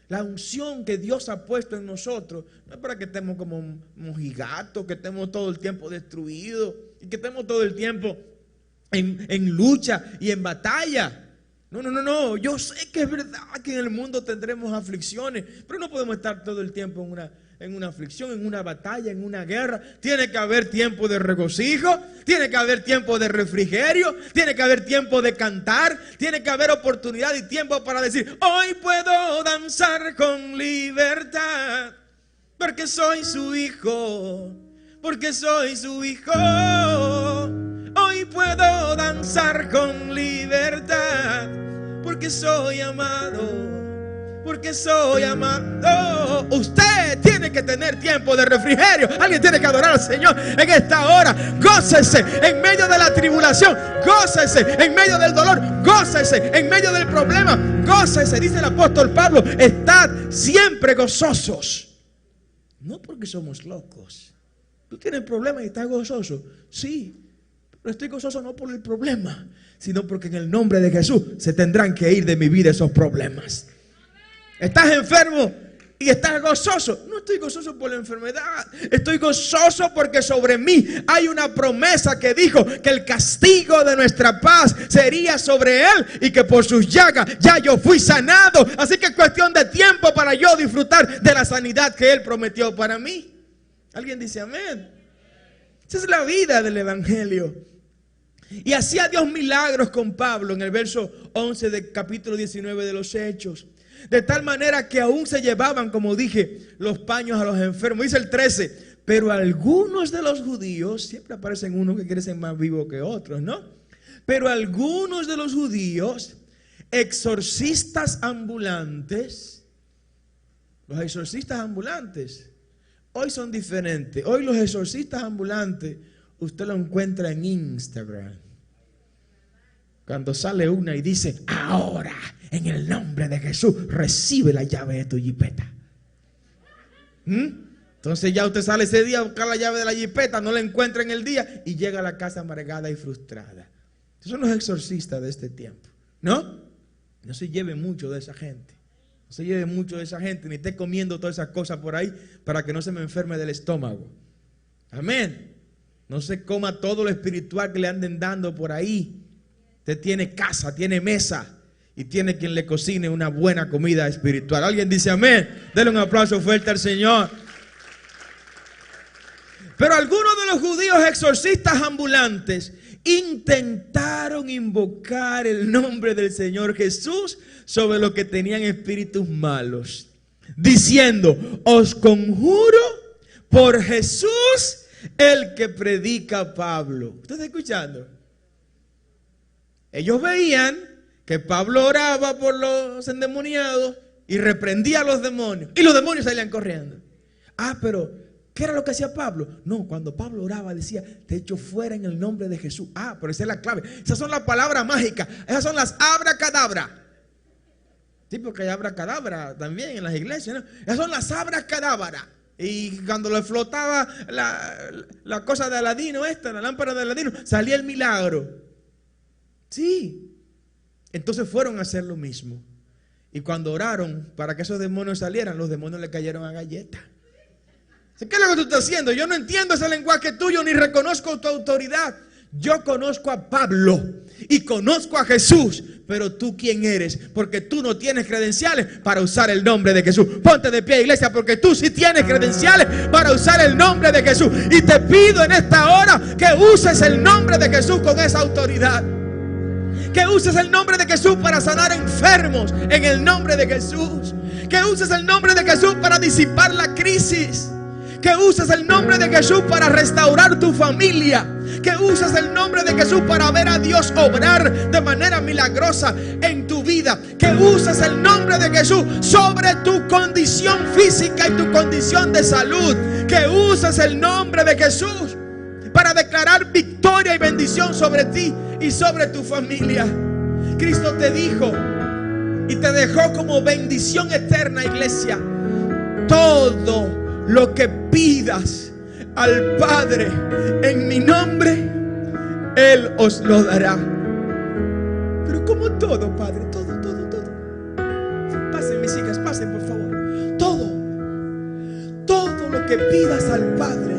La unción que Dios ha puesto en nosotros no es para que estemos como mojigatos, que estemos todo el tiempo destruidos y que estemos todo el tiempo en lucha y en batalla. No. Yo sé que es verdad que en el mundo tendremos aflicciones, pero no podemos estar todo el tiempo en una aflicción, en una batalla, en una guerra. Tiene que haber tiempo de regocijo, tiene que haber tiempo de refrigerio, tiene que haber tiempo de cantar, tiene que haber oportunidad y tiempo para decir: hoy puedo danzar con libertad, porque soy su hijo, porque soy su hijo. Hoy puedo danzar con libertad, porque soy amado, porque soy amado. Usted tiene que tener tiempo de refrigerio. Alguien tiene que adorar al Señor en esta hora. Gócese en medio de la tribulación, gócese en medio del dolor, gócese en medio del problema, gócese. Dice el apóstol Pablo: estad siempre gozosos. No porque somos locos. Tú tienes problemas y estás gozoso. Sí, pero estoy gozoso no por el problema, sino porque en el nombre de Jesús se tendrán que ir de mi vida esos problemas. Estás enfermo y estás gozoso. No estoy gozoso por la enfermedad, estoy gozoso porque sobre mí hay una promesa que dijo que el castigo de nuestra paz sería sobre él y que por sus llagas ya yo fui sanado. Así que es cuestión de tiempo para yo disfrutar de la sanidad que él prometió para mí. ¿Alguien dice amén? Esa es la vida del evangelio. Y hacía Dios milagros con Pablo en el verso 11 del capítulo 19 de los Hechos. De tal manera que aún se llevaban, como dije, los paños a los enfermos. Dice el 13: pero algunos de los judíos, siempre aparecen unos que quieren ser más vivos que otros, ¿no? Pero algunos de los judíos, exorcistas ambulantes, los exorcistas ambulantes hoy son diferentes. Hoy los exorcistas ambulantes usted lo encuentra en Instagram. Cuando sale una y dice: ahora, en el nombre de Jesús, recibe la llave de tu jipeta. Entonces ya usted sale ese día a buscar la llave de la jipeta, no la encuentra en el día y llega a la casa amargada y frustrada. Esos son los exorcistas de este tiempo. No se lleve mucho de esa gente. No se lleve mucho de esa gente, ni esté comiendo todas esas cosas por ahí para que no se me enferme del estómago. Amén. No se coma todo lo espiritual que le anden dando por ahí. Usted tiene casa, tiene mesa y tiene quien le cocine una buena comida espiritual. ¿Alguien dice amén? Denle un aplauso fuerte al Señor. Pero algunos de los judíos exorcistas ambulantes intentaron invocar el nombre del Señor Jesús sobre los que tenían espíritus malos, diciendo: os conjuro por Jesús, el que predica Pablo. ¿Usted está escuchando? Ellos veían que Pablo oraba por los endemoniados y reprendía a los demonios, y los demonios salían corriendo. Pero ¿qué era lo que hacía Pablo? No, cuando Pablo oraba decía: te echo fuera en el nombre de Jesús. Pero esa es la clave. Esas son las palabras mágicas. Esas son las abracadabra. Sí, porque hay abracadabra también en las iglesias, ¿no? Esas son las abracadabra. Y cuando le flotaba la cosa de Aladino, la lámpara de Aladino, salía el milagro. Sí, Entonces fueron a hacer lo mismo. Y cuando oraron para que esos demonios salieran, los demonios le cayeron a galletas. ¿Qué es lo que tú estás haciendo? Yo no entiendo ese lenguaje tuyo, ni reconozco tu autoridad. Yo conozco a Pablo y conozco a Jesús, pero tú ¿quién eres? Porque tú no tienes credenciales para usar el nombre de Jesús. Ponte de pie, iglesia, porque tú sí tienes credenciales para usar el nombre de Jesús. Y te pido en esta hora que uses el nombre de Jesús con esa autoridad. Que uses el nombre de Jesús para sanar enfermos en el nombre de Jesús. Que uses el nombre de Jesús para disipar la crisis. Que uses el nombre de Jesús para restaurar tu familia. Que uses el nombre de Jesús para ver a Dios obrar de manera milagrosa en tu vida. Que uses el nombre de Jesús sobre tu condición física y tu condición de salud. Que uses el nombre de Jesús para declarar victoria y bendición sobre ti y sobre tu familia. Cristo te dijo y te dejó como bendición eterna, iglesia: todo lo que pidas al Padre en mi nombre, Él os lo dará. Pero como todo, Padre, todo. Pasen, mis hijas, pasen, por favor. Todo lo que pidas al Padre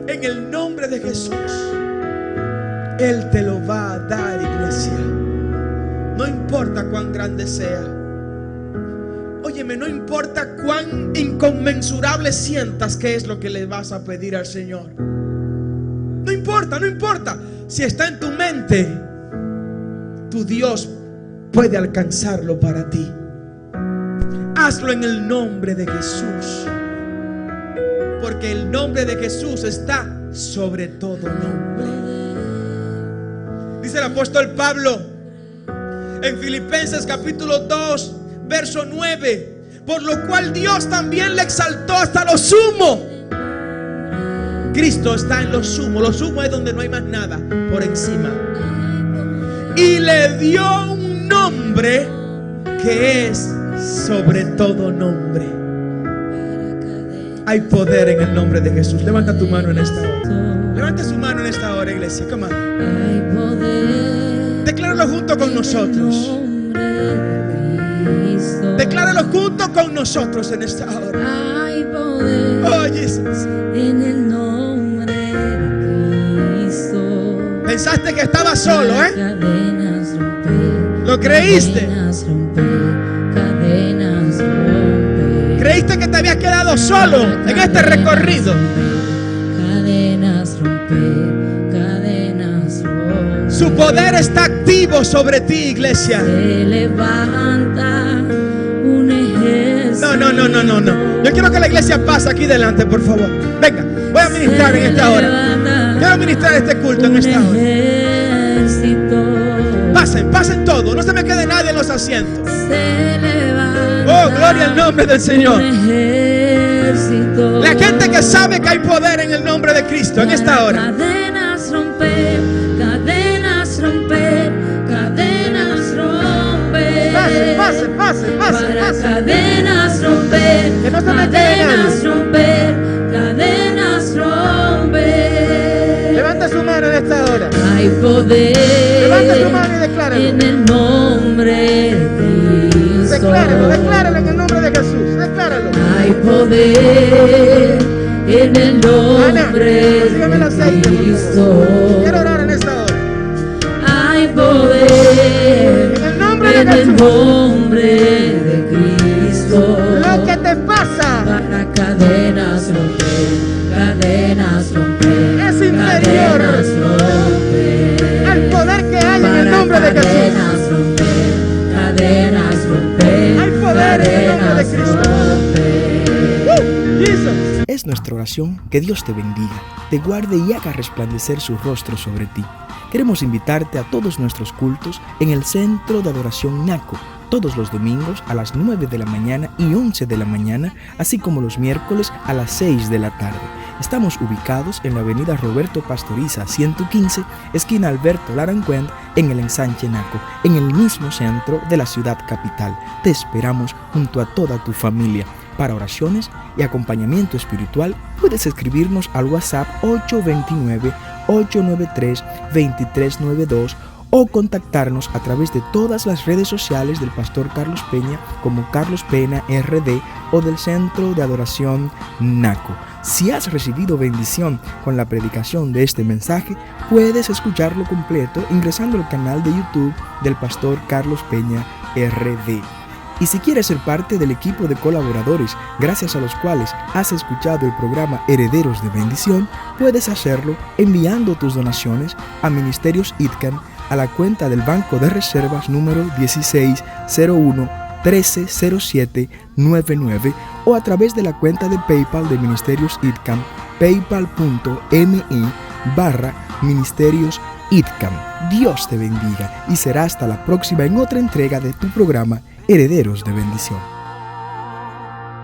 en el nombre de Jesús, Él te lo va a dar, iglesia. No importa cuán grande sea. Óyeme, no importa cuán inconmensurable sientas que es lo que le vas a pedir al Señor. No importa. Si está en tu mente, tu Dios puede alcanzarlo para ti. Hazlo en el nombre de Jesús, porque el nombre de Jesús está sobre todo nombre. Dice el apóstol Pablo en Filipenses capítulo 2 verso 9: por lo cual Dios también le exaltó hasta lo sumo. Cristo está en lo sumo. Lo sumo es donde no hay más nada por encima. Y le dio un nombre que es sobre todo nombre. Hay poder en el nombre de Jesús. Levanta tu mano en esta hora. Levanta su mano en esta hora, iglesia. Come on. Hay poder. Decláralo junto con nosotros. Decláralo junto con nosotros en esta hora. Hay poder. Oh, Jesús. En el nombre de Cristo. Pensaste que estaba solo, Cadenas romper. ¿Lo creíste? Cadenas romper. Cadenas romper. ¿Creíste que te habías quedado solo en este recorrido? Cadenas romper. Cadenas romper. Su poder está activo sobre ti, iglesia. Se levanta un ejército. No. Yo quiero que la iglesia pase aquí delante, por favor. Venga, voy a ministrar en esta hora. Quiero ministrar este culto en esta hora. Pasen todos. No se me quede nadie en los asientos. Oh, gloria al nombre del Señor. La gente que sabe que hay poder en el nombre de Cristo en esta hora. Cadenas romper, cadenas romper, cadenas romper. Pasen. Para cadenas romper, Que no se me quede cadenas nadie. romper, cadenas romper. Levanta su mano en esta hora. Hay poder. Levanta tu mano y decláralo. En el nombre de Cristo. Decláralo en el nombre de Jesús. Decláralo. Hay poder en el nombre Sígueme el aceite, de por favor. Cristo. Quiero orar en esta hora. Hay poder En el nombre de en el Jesús. nombre de Cristo. Lo que te pasa Para cadenas romper, cadenas romper, es inferior cadenas romper. al poder que hay en el Para nombre de Jesús. cadenas romper, cadenas romper. Hay poder en el nombre de cadenas Cristo. romper. Jesus. Es nuestra oración que Dios te bendiga, te guarde y haga resplandecer su rostro sobre ti. Queremos invitarte a todos nuestros cultos en el Centro de Adoración Naco, todos los domingos a las 9 de la mañana y 11 de la mañana, así como los miércoles a las 6 de la tarde. Estamos ubicados en la avenida Roberto Pastoriza 115, esquina Alberto Larancuend, en el ensanche Naco, en el mismo centro de la ciudad capital. Te esperamos junto a toda tu familia. Para oraciones y acompañamiento espiritual, puedes escribirnos al WhatsApp 829-893-2392 o contactarnos a través de todas las redes sociales del Pastor Carlos Peña como Carlos Pena RD o del Centro de Adoración NACO. Si has recibido bendición con la predicación de este mensaje, puedes escucharlo completo ingresando al canal de YouTube del Pastor Carlos Peña RD. Y si quieres ser parte del equipo de colaboradores gracias a los cuales has escuchado el programa Herederos de Bendición, puedes hacerlo enviando tus donaciones a Ministerios ITCAM a la cuenta del Banco de Reservas número 1601-130799 o a través de la cuenta de PayPal de Ministerios ITCAM, paypal.me/Ministerios ITCAM. Dios te bendiga y será hasta la próxima en otra entrega de tu programa Herederos de Bendición.